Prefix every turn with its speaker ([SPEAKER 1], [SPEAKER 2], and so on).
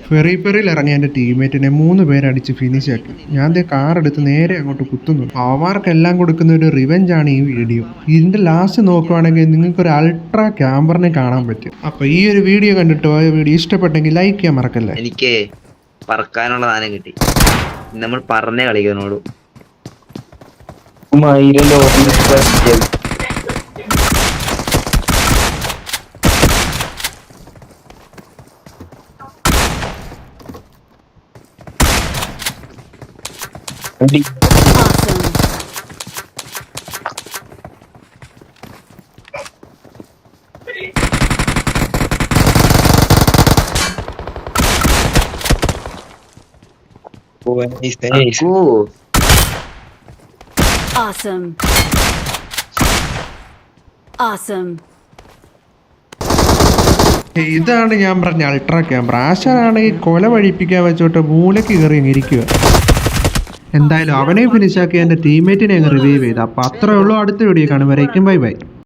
[SPEAKER 1] Ferry ഫെറിയിൽ ഇറങ്ങിയ എൻ്റെ ടീമേറ്റിനെ 3 പേരടിച്ച് finish ആക്കി. ഞാൻ കാർ എടുത്ത് നേരെ അങ്ങോട്ട് കുത്തുന്നു. അവന്മാർക്കെല്ലാം കൊടുക്കുന്ന ഒരു റിവെഞ്ച് ആണ് ഈ വീഡിയോ. ഇതിൻ്റെ ലാസ്റ്റ് നോക്കുവാണെങ്കിൽ നിങ്ങൾക്കൊരു അൾട്രാ ക്യാമ്പറിനെ കാണാൻ പറ്റും. അപ്പോൾ ഈ ഒരു വീഡിയോ കണ്ടിട്ട് വീഡിയോ ഇഷ്ടപ്പെട്ടെങ്കിൽ ലൈക്ക് ചെയ്യാൻ മറക്കല്ലേ.
[SPEAKER 2] എനിക്ക് പറക്കാനുള്ള സാധനം കിട്ടി. നമ്മൾ പറഞ്ഞേ കളിക്കാനോളൂ.
[SPEAKER 3] Awesome. Awesome.
[SPEAKER 1] ഇതാണ് ഞാൻ പറഞ്ഞ അൾട്രാ ക്യാമറ. ആശാനാണെങ്കിൽ കൊല വഴിപ്പിക്കാൻ വെച്ചോട്ട് മൂലയ്ക്ക് കയറി ഇരിക്കുക. എന്തായാലും അവനെ ഫിനിഷാക്കി എൻ്റെ ടീമേറ്റിനെ അങ്ങ് റിവൈവ് ചെയ്ത്. അപ്പോൾ അത്രേ ഉള്ളൂ. അടുത്ത വീഡിയോ കാണും വരേക്കും ബൈ ബൈ.